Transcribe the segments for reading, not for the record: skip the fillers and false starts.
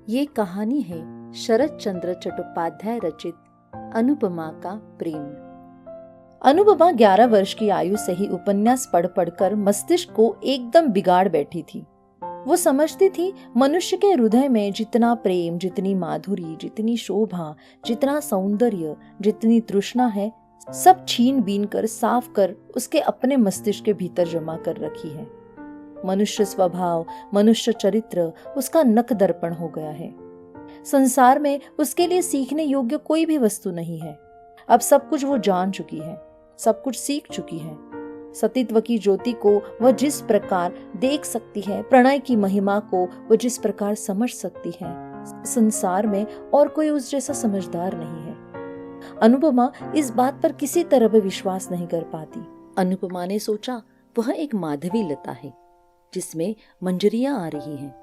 ये कहानी है शरत चंद्र चट्टोपाध्याय रचित अनुपमा का प्रेम। अनुपमा 11 वर्ष की आयु से ही उपन्यास पढ़ पढ़कर मस्तिष्क को एकदम बिगाड़ बैठी थी। वो समझती थी मनुष्य के हृदय में जितना प्रेम, जितनी माधुरी, जितनी शोभा, जितना सौंदर्य, जितनी तृष्णा है, सब छीन बीन कर साफ कर उसके अपने मस्तिष्क के भीतर जमा कर रखी है। मनुष्य स्वभाव, मनुष्य चरित्र उसका नख दर्पण हो गया है। संसार में उसके लिए सीखने योग्य कोई भी वस्तु नहीं है। अब सब कुछ वो जान चुकी है, सब कुछ सीख चुकी है। सतीत्व की ज्योति को वह जिस प्रकार देख सकती है, प्रणय की महिमा को वह जिस प्रकार समझ सकती है, संसार में और कोई उस जैसा समझदार नहीं है। अनुपमा इस बात पर किसी तरह भी विश्वास नहीं कर पाती। अनुपमा ने सोचा वह एक माधवी लता है जिसमें मंजरियां आ रही हैं।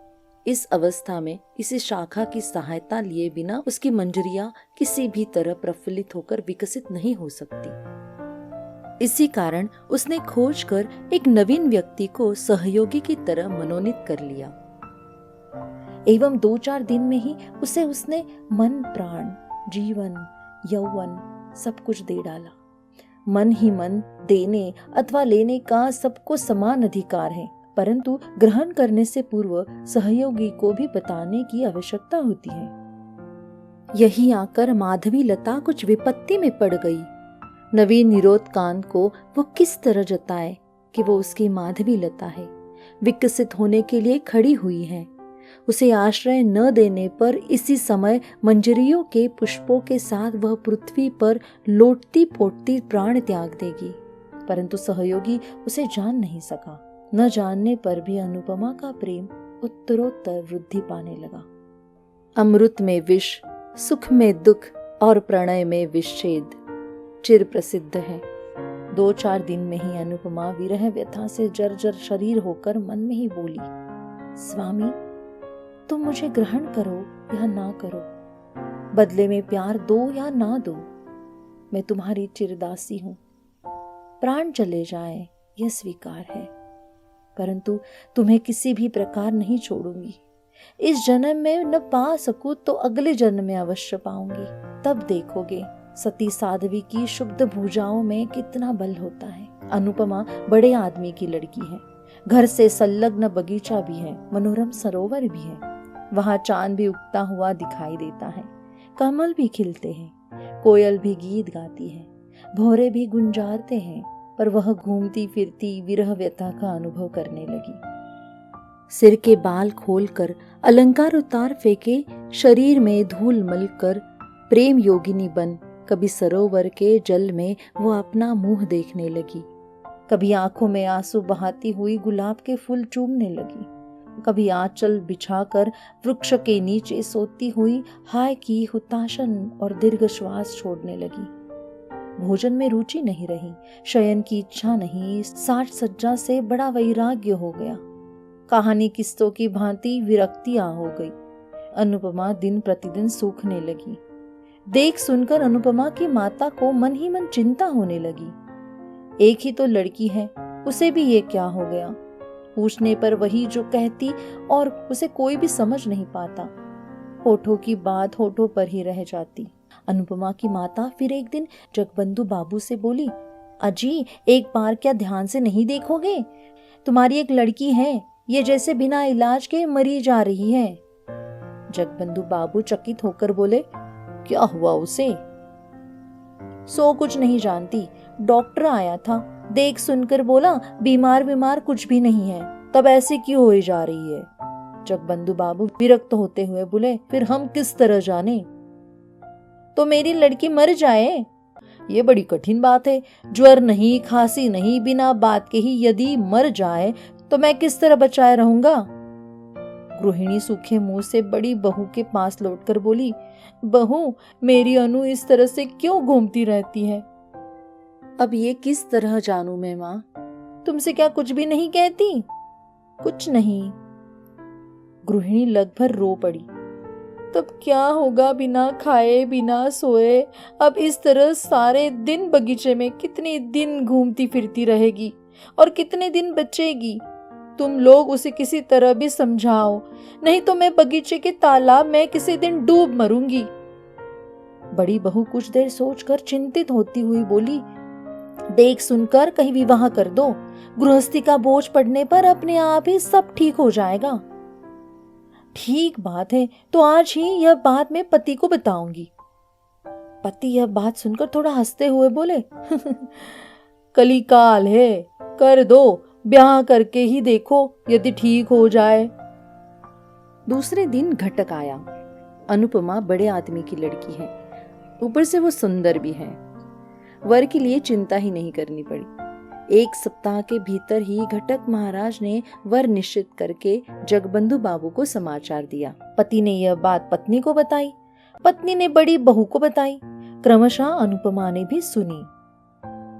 इस अवस्था में किसी शाखा की सहायता लिए बिना उसकी मंजरियां किसी भी तरह प्रफुल्लित होकर विकसित नहीं हो सकती। इसी कारण उसने खोज कर एक नवीन व्यक्ति को सहयोगी की तरह मनोनीत कर लिया एवं 2-4 दिन में ही उसने मन, प्राण, जीवन, यौवन सब कुछ दे डाला। मन ही मन देने अथवा लेने का सबको समान अधिकार है, परंतु ग्रहण करने से पूर्व सहयोगी को भी बताने की आवश्यकता होती है। यही आकर माधवी लता कुछ विपत्ति में पड़ गई। नवीन निरोधकांत को वो किस तरह जताए कि वो उसकी माधवी लता है, विकसित होने के लिए खड़ी हुई है। उसे आश्रय न देने पर इसी समय मंजरियों के पुष्पों के साथ वह पृथ्वी पर लोटती पोटती प्राण त्याग देगी, परंतु सहयोगी उसे जान नहीं सका। न जानने पर भी अनुपमा का प्रेम उत्तरोत्तर वृद्धि पाने लगा। अमृत में विष, सुख में दुख और प्रणय में विच्छेद चिर प्रसिद्ध है। 2-4 दिन में ही अनुपमा विरह व्यथा से जर्जर शरीर होकर मन में ही बोली, स्वामी तुम मुझे ग्रहण करो या ना करो, बदले में प्यार दो या ना दो, मैं तुम्हारी चिरदासी हूं। प्राण चले जाए यह स्वीकार है, परंतु तुम्हें किसी भी प्रकार नहीं छोड़ूंगी। इस जन्म में न पा सकूं तो अगले जन्म में अवश्य पाऊंगी। तब देखोगे सती साध्वी की शुद्ध भुजाओं में कितना बल होता है। अनुपमा बड़े आदमी की लड़की है। घर से संलग्न बगीचा भी है, मनोरम सरोवर भी है। वहां चांद भी उगता हुआ दिखाई देता है, कमल भी खिलते हैं, कोयल भी गीत गाती है, भौरे भी गुंजारते हैं। पर वह घूमती फिरती विरह व्यथा का अनुभव करने लगी। सिर के बाल खोलकर अलंकार उतार फेंके, शरीर में धूल मल कर प्रेम योगिनी बन कभी सरोवर के जल में वो अपना मुंह देखने लगी, कभी आंखों में आंसू बहाती हुई गुलाब के फूल चूमने लगी, कभी आंचल बिछाकर वृक्ष के नीचे सोती हुई हाय की हुताशन और दीर्घ श्वास छोड़ने लगी। भोजन में रुचि नहीं रही, शयन की इच्छा नहीं, साज सज्जा से बड़ा वैराग्य हो गया। कहानी किस्तों की भांति विरक्ति आ हो गई। अनुपमा दिन प्रतिदिन सूखने लगी। देख सुनकर अनुपमा की माता को मन ही मन चिंता होने लगी। एक ही तो लड़की है, उसे भी ये क्या हो गया। पूछने पर वही जो कहती और उसे कोई भी समझ नहीं पाता। होठों की बात होठों पर ही रह जाती। अनुपमा की माता फिर एक दिन जगबंधु बाबू से बोली, अजी एक बार क्या ध्यान से नहीं देखोगे? तुम्हारी एक लड़की है, ये जैसे बिना इलाज के मरी जा रही है। जगबंधु बाबू चकित होकर बोले, क्या हुआ उसे? सो कुछ नहीं जानती, डॉक्टर आया था, देख सुनकर बोला बीमार कुछ भी नहीं है, तब ऐसे क्यों हो जा रही है? जगबंधु बाबू विरक्त होते हुए बोले, फिर हम किस तरह जाने? तो मेरी लड़की मर जाए, ये बड़ी कठिन बात है। ज्वर नहीं, खांसी नहीं, बिना बात के ही यदि मर जाए तो मैं किस तरह बचाए रहूंगा? गृहिणी सूखे मुंह से बड़ी बहू के पास लौटकर बोली, बहू मेरी अनु इस तरह से क्यों घूमती रहती है? अब ये किस तरह जानूं मैं माँ? तुमसे क्या कुछ भी नहीं कहती? कुछ नहीं। गृहिणी लगभग रो पड़ी। तब क्या होगा बिना खाए बिना सोए? अब इस तरह सारे दिन बगीचे में कितने दिन घूमती फिरती रहेगी और कितने दिन बचेगी? तुम लोग उसे किसी तरह भी समझाओ, नहीं तो मैं बगीचे के तालाब में किसी दिन डूब मरूंगी। बड़ी बहू कुछ देर सोचकर चिंतित होती हुई बोली, देख सुनकर कहीं विवाह कर दो, गृहस्थी का बोझ पड़ने पर अपने आप ही सब ठीक हो जाएगा। ठीक बात है, तो आज ही यह बात मैं पति को बताऊंगी। पति यह बात सुनकर थोड़ा हंसते हुए बोले, कलिकाल है, कर दो, ब्याह करके ही देखो, यदि ठीक हो जाए। दूसरे दिन घटक आया। अनुपमा बड़े आदमी की लड़की है, ऊपर से वो सुंदर भी है। वर के लिए चिंता ही नहीं करनी पड़ी। 1 सप्ताह के भीतर ही घटक महाराज ने वर निश्चित करके जगबंधु बाबू को समाचार दिया। पति ने यह बात पत्नी को बताई, पत्नी ने बड़ी बहू को बताई, क्रमशः अनुपमा ने भी सुनी।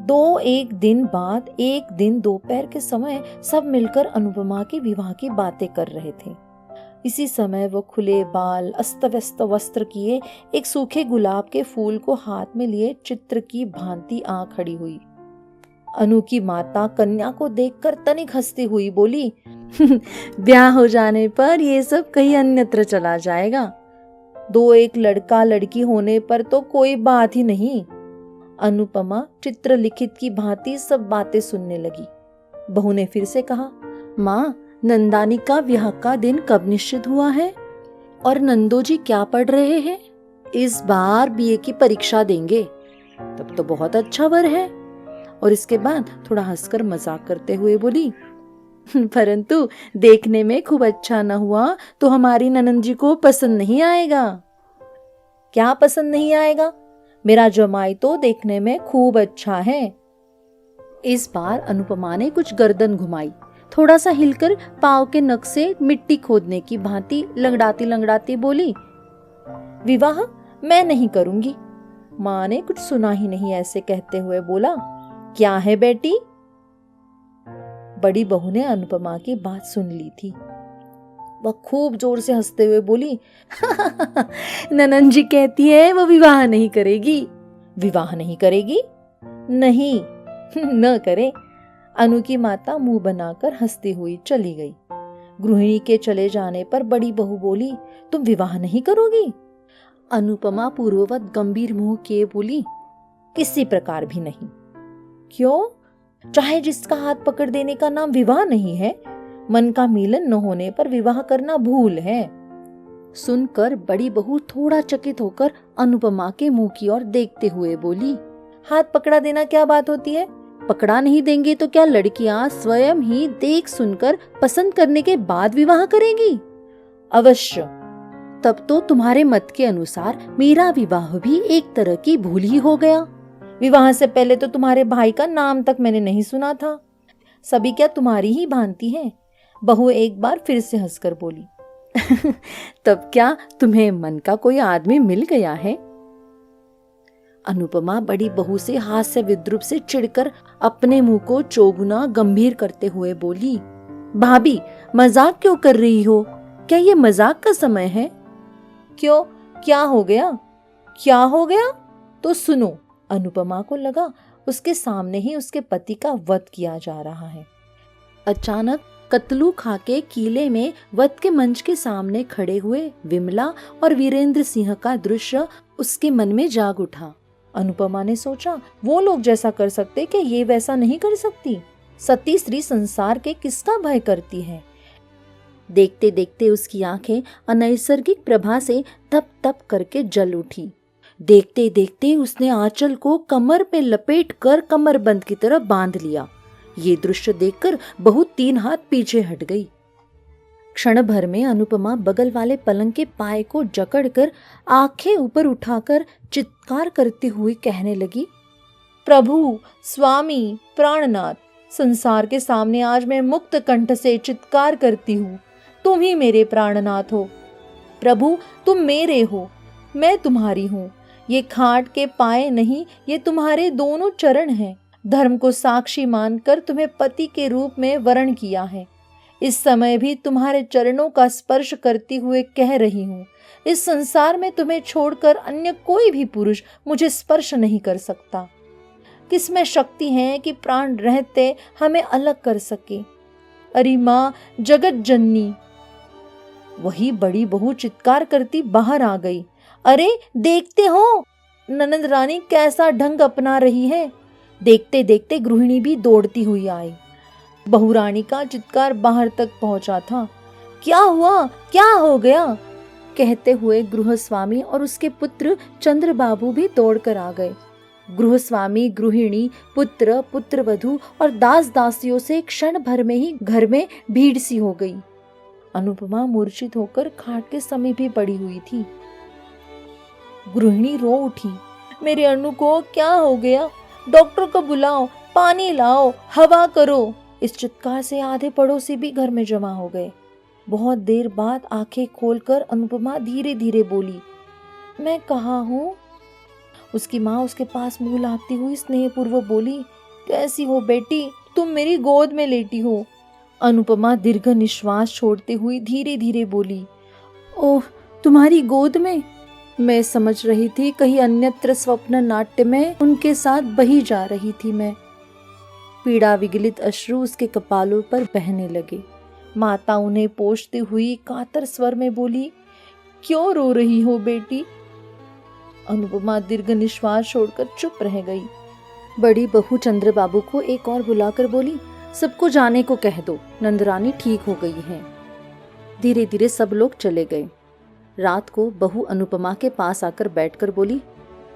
2-1 दिन बाद एक दिन दोपहर के समय सब मिलकर अनुपमा के विवाह की बातें कर रहे थे। इसी समय वो खुले बाल, अस्त व्यस्त वस्त्र किए, एक सूखे गुलाब के फूल को हाथ में लिए चित्र की भांति आ खड़ी हुई। अनु की माता कन्या को देखकर तनिक हंसती हुई बोली, ब्याह हो जाने पर ये सब कहीं अन्यत्र चला जाएगा। 2-1 लड़का लड़की होने पर तो कोई बात ही नहीं। अनुपमा चित्र लिखित की भांति सब बातें सुनने लगी। बहू ने फिर से कहा, माँ, नंदानी का विवाह का दिन कब निश्चित हुआ है? और नंदो जी क्या पढ़ रहे हैं? इस बार बीए की परीक्षा देंगे। तब तो बहुत अच्छा वर है। और इसके बाद थोड़ा हंसकर मजाक करते हुए बोली, परंतु देखने में खूब अच्छा न हुआ तो हमारी ननंद जी को पसंद नहीं आएगा। क्या पसंद नहीं आएगा? मेरा जमाई तो देखने में खूब अच्छा है। इस बार अनुपमा ने कुछ गर्दन घुमाई, थोड़ा सा हिलकर पांव के नख से मिट्टी खोदने की भांति लंगड़ाती लंगड़ाती बोली, विवाह मैं नहीं करूंगी। माँ ने कुछ सुना ही नहीं ऐसे कहते हुए बोला, क्या है बेटी? बड़ी बहू ने अनुपमा की बात सुन ली थी। वह खूब जोर से हंसते हुए बोली, ननंद जी कहती है वो विवाह नहीं करेगी। विवाह नहीं करेगी? नहीं, न करे। अनु की माता मुंह बनाकर हंसती हुई चली गई। गृहिणी के चले जाने पर बड़ी बहू बोली, तुम विवाह नहीं करोगी? अनुपमा पूर्ववत गंभीर मुंह किए बोली, किसी प्रकार भी नहीं। क्यों? चाहे जिसका हाथ पकड़ देने का नाम विवाह नहीं है। मन का मिलन न होने पर विवाह करना भूल है। सुनकर बड़ी बहू थोड़ा चकित होकर अनुपमा के मुंह की ओर देखते हुए बोली, हाथ पकड़ा देना क्या बात होती है? पकड़ा नहीं देंगे तो क्या लड़कियां स्वयं ही देख सुनकर पसंद करने के बाद विवाह करेंगी? अवश्य। तब तो तुम्हारे मत के अनुसार मेरा विवाह भी एक तरह की भूल ही हो गया। विवाह से पहले तो तुम्हारे भाई का नाम तक मैंने नहीं सुना था। सभी क्या तुम्हारी ही भांति हैं? बहू एक बार फिर से हंसकर बोली, तब क्या तुम्हें मन का कोई आदमी मिल गया है? अनुपमा बड़ी बहू से हास्य विद्रूप से चिढ़कर अपने मुंह को चौगुना गंभीर करते हुए बोली, भाभी मजाक क्यों कर रही हो? क्या ये मजाक का समय है? क्यों, क्या हो गया? क्या हो गया? तो सुनो। अनुपमा को लगा उसके सामने ही उसके पति का वध किया जा रहा है। अचानक कतलू खा के किले में वध के मंच के सामने खड़े हुए विमला और वीरेंद्र सिंह का दृश्य उसके मन में जाग उठा। अनुपमा ने सोचा, वो लोग जैसा कर सकते कि ये वैसा नहीं कर सकती। सती स्त्री संसार के किसका भय करती है? देखते देखते उसकी आंखें अनैसर्गिक प्रभा से तप तप करके जल उठी। देखते देखते उसने आंचल को कमर पे लपेट कर कमरबंद की तरह बांध लिया। ये दृश्य देखकर बहू 3 हाथ पीछे हट गई। क्षण भर में अनुपमा बगल वाले पलंग के पाए को जकड़कर आंखें ऊपर उठाकर चित्कार करती हुई कहने लगी, प्रभु, स्वामी, प्राणनाथ, संसार के सामने आज मैं मुक्त कंठ से चित्कार करती हूँ, तुम ही मेरे प्राणनाथ हो। प्रभु, तुम मेरे हो, मैं तुम्हारी हूँ। ये खाट के पाए नहीं, ये तुम्हारे दोनों चरण हैं। धर्म को साक्षी मानकर तुम्हें पति के रूप में वरण किया है। इस समय भी तुम्हारे चरणों का स्पर्श करती हुए कह रही हूँ, इस संसार में तुम्हें छोड़कर अन्य कोई भी पुरुष मुझे स्पर्श नहीं कर सकता। किसमें शक्ति है कि प्राण रहते हमें अलग कर सके? अरे माँ, जगत जननी। वही बड़ी बहू चित्कार करती बाहर आ गई। अरे देखते हो ननद रानी कैसा ढंग अपना रही है। देखते देखते गृहिणी भी दौड़ती हुई आई। बहू रानी का चित्कार बाहर तक पहुंचा था। क्या हुआ, क्या हो गया, कहते हुए गृहस्वामी और उसके पुत्र चंद्रबाबू भी दौड़कर आ गए। गृहस्वामी, गृहिणी, पुत्र, पुत्रवधू और दास दासियों से क्षण भर में ही घर में भीड़ सी हो गई। अनुपमा मूर्छित होकर खाट के समीप ही पड़ी हुई थी। गृहिणी रो उठी। मेरे अनु को क्या हो गया? डॉक्टर को बुलाओ, पानी लाओ, हवा करो। इस चित्कार से आधे पड़ोसी भी घर में जमा हो गए। बहुत देर बाद आंखें खोलकर अनुपमा धीरे धीरे बोली, मैं कहाँ हूँ? उसकी माँ उसके पास मुंह लाती हुई स्नेहपूर्वक बोली, कैसी हो बेटी, तुम मेरी गोद में लेटी हो। अनुपमा दीर्घ निश्वास छोड़ते हुई धीरे धीरे बोली, ओह, तुम्हारी गोद में? मैं समझ रही थी कहीं अन्यत्र स्वप्न नाट्य में उनके साथ बही जा रही थी मैं। पीड़ा विगलित अश्रु उसके कपालों पर बहने लगे। माता उन्हें पोंछती हुई कातर स्वर में बोली, क्यों रो रही हो बेटी? अनुपमा दीर्घ निश्वास छोड़कर चुप रह गई। बड़ी बहू चंद्रबाबू को एक और बुलाकर बोली, सबको जाने को कह दो, नंदरानी ठीक हो गई है। धीरे धीरे सब लोग चले गए। रात को बहू अनुपमा के पास आकर बैठकर बोली,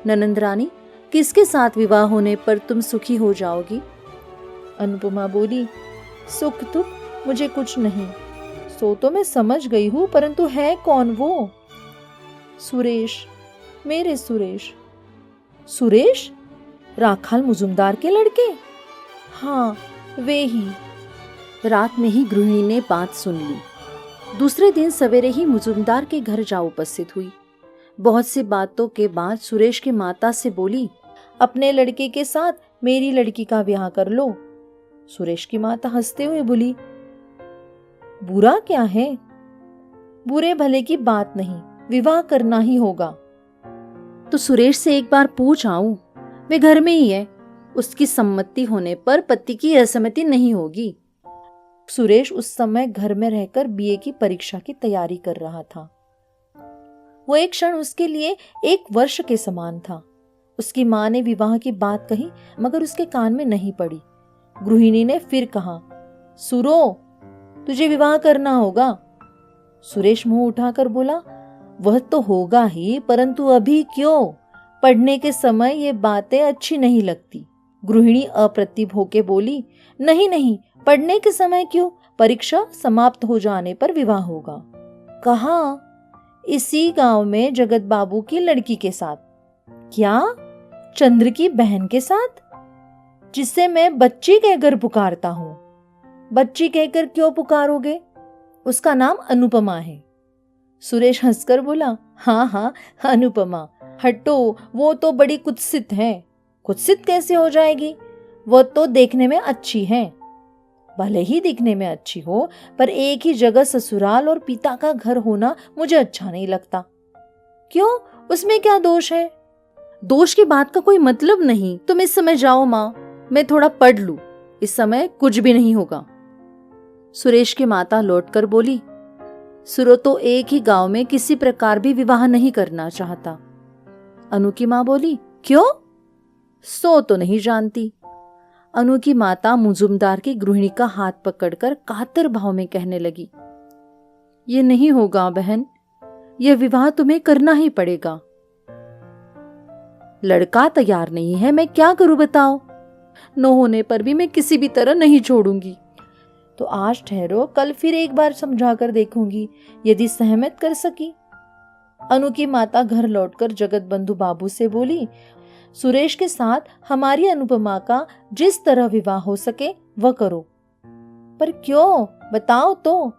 ननंदरानी, किसके साथ विवाह होने पर तुम सुखी हो जाओगी? अनुपमा बोली, सुख दुख मुझे कुछ नहीं, सो तो मैं समझ गई हूँ, परंतु है कौन वो? सुरेश, मेरे सुरेश। सुरेश? राखाल मुजुमदार के लड़के? हाँ, वे ही। रात में ही गृहिणी ने बात सुन ली। दूसरे दिन सवेरे ही मुजुमदार के घर जा उपस्थित हुई। बहुत सी बातों के बाद सुरेश की माता से बोली, अपने लड़के के साथ मेरी लड़की का ब्याह कर लो। सुरेश की माता हंसते हुए बोली, बुरा क्या है? बुरे भले की बात नहीं, विवाह करना ही होगा। तो सुरेश से एक बार पूछ आऊं, वे घर में ही है, उसकी सम्मति होने पर पति की असहमति नहीं होगी। सुरेश उस समय घर में रहकर बीए की परीक्षा की तैयारी कर रहा था। वो एक क्षण उसके लिए एक वर्ष के समान था। उसकी माँ ने विवाह की बात कही, मगर उसके कान में नहीं पड़ी। गृहिणी ने फिर कहा, सुरो, तुझे विवाह करना होगा। सुरेश मुंह उठाकर बोला, वह तो होगा ही, परंतु अभी क्यों? पढ़ने के समय ये बातें अच्छी नहीं लगती। गृहिणी अप्रतिभ होके बोली, नहीं नहीं, पढ़ने के समय क्यों, परीक्षा समाप्त हो जाने पर विवाह होगा। कहाँ? इसी गांव में जगत बाबू की लड़की के साथ। क्या? चंद्र की बहन के साथ, जिसे मैं बच्ची कहकर पुकारता हूँ। बच्ची कहकर क्यों पुकारोगे? उसका नाम अनुपमा है। सुरेश हंसकर बोला, हाँ हाँ, अनुपमा। हटो, वो तो बड़ी कुत्सित है। कुत्सित कैसे हो जाएगी? वो तो देखने में अच्छी है। भले ही दिखने में अच्छी हो, पर एक ही जगह ससुराल और पिता का घर होना मुझे अच्छा नहीं लगता। क्यों? उसमें क्या दोष है? दोष की बात का कोई मतलब नहीं। तुम इस समय जाओ माँ, मैं थोड़ा पढ़ लूं। इस समय कुछ भी नहीं होगा। सुरेश की माता लौटकर बोली, सुरो तो एक ही गांव में किसी प्रकार भी विवाह नहीं करना चाहता। अनु की माँ बोली, क्यों? सो तो नहीं जानती। अनु की माता मुजुमदार की गृहिणी का हाथ पकड़कर कातर भाव में कहने लगी, ये नहीं होगा बहन, यह विवाह तुम्हें करना ही पड़ेगा। लड़का तैयार नहीं है, मैं क्या करूं बताओ? न होने पर भी मैं किसी भी तरह नहीं छोड़ूंगी। तो आज ठहरो, कल फिर एक बार समझा कर देखूंगी, यदि सहमत कर सकी। अनु की माता घर लौटकर जगत बंधु बाबू से बोली, सुरेश के साथ हमारी अनुपमा का जिस तरह विवाह हो सके वह करो। पर क्यों, बताओ तो।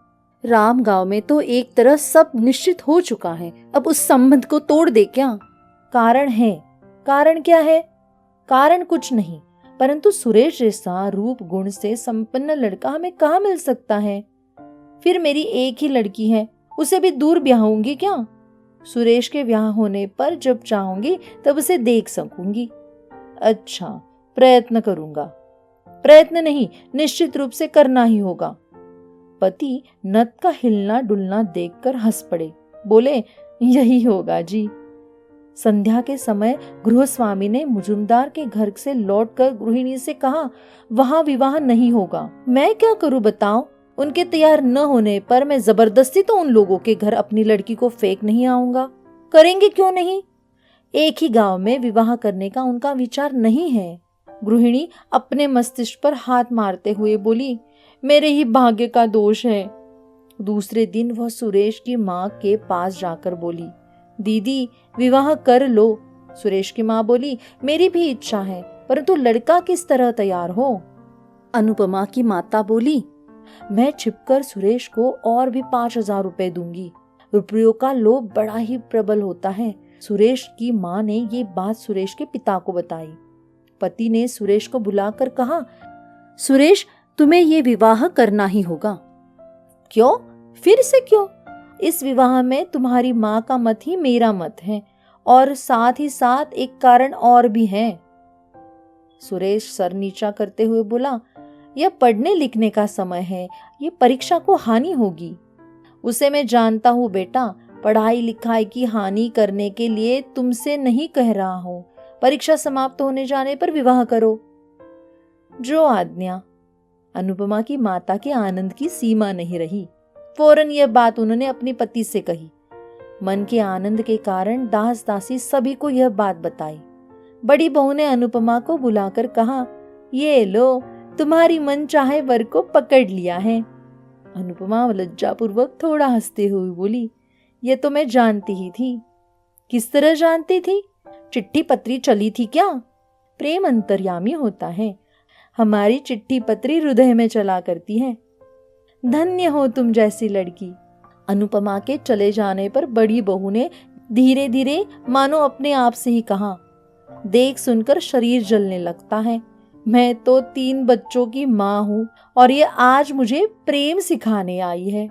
राम गांव में तो एक तरह सब निश्चित हो चुका है, अब उस संबंध को तोड़ दे क्या? कारण है। कारण क्या है? कारण कुछ नहीं, परंतु सुरेश जैसा रूप गुण से संपन्न लड़का हमें कहाँ मिल सकता है? फिर मेरी एक ही लड़की है, उसे भी दूर ब्याहूंगी क्या? सुरेश के ब्याह होने पर जब चाहूंगी तब उसे देख सकूंगी। अच्छा, प्रयत्न करूंगा। प्रयत्न नहीं, निश्चित रूप से करना ही होगा। पति नत का हिलना डुलना देखकर हंस पड़े। बोले, यही होगा जी। संध्या के समय गृहस्वामी ने मुजुमदार के घर से लौटकर गृहिणी से कहा, वहां विवाह नहीं होगा। मैं क्या करूं बताओ? उनके तैयार न होने पर मैं जबरदस्ती तो उन लोगों के घर अपनी लड़की को फेंक नहीं आऊंगा। करेंगे क्यों नहीं? एक ही गांव में विवाह करने का उनका विचार नहीं है। गृहिणी अपने मस्तिष्क पर हाथ मारते हुए बोली, मेरे ही भाग्य का दोष है। दूसरे दिन वह सुरेश की माँ के पास जाकर बोली, दीदी विवाह कर लो। सुरेश की माँ बोली, मेरी भी इच्छा है, परंतु लड़का किस तरह तैयार हो? अनुपमा की माता बोली, मैं छिपकर सुरेश को और भी 5,000 रुपए दूंगी। रुपयों का लोभ बड़ा ही प्रबल होता है। सुरेश की माँ ने ये बात सुरेश के पिता को बताई। पति ने सुरेश को बुलाकर कहा, सुरेश तुम्हें ये विवाह करना ही होगा। क्यों? फिर से क्यों? इस विवाह में तुम्हारी माँ का मत ही मेरा मत है, और साथ ही साथ एक कारण और भी है। सुरेश सर नीचा करते हुए बोला, यह पढ़ने लिखने का समय है, ये परीक्षा को हानि होगी। उसे मैं जानता हूँ बेटा, पढ़ाई लिखाई की हानि करने के लिए तुमसे नहीं कह रहा हूँ। परीक्षा समाप्त होने जाने पर विवाह करो। जो आज्ञा। अनुपमा की माता के आनंद की सीमा नहीं रही। फौरन यह बात उन्होंने अपने पति से कही। मन के आनंद के कारण दास दासी सभी को यह बात बताई। बड़ी बहू ने अनुपमा को बुलाकर कहा, ये लो तुम्हारी मन चाहे वर को पकड़ लिया है। अनुपमा लज्जापूर्वक थोड़ा हंसते हुए बोली, ये तो मैं जानती ही थी। किस तरह जानती थी? चिट्ठी पत्री चली थी क्या? प्रेम अंतर्यामी होता है। हमारी चिट्ठी पत्री हृदय में चला करती है। धन्य हो तुम जैसी लड़की। अनुपमा के चले जाने पर बड़ी बहू ने धीरे धीरे मानो अपने आप से ही कहा, देख सुनकर शरीर जलने लगता है। मैं तो 3 बच्चों की माँ हूँ और ये आज मुझे प्रेम सिखाने आई है।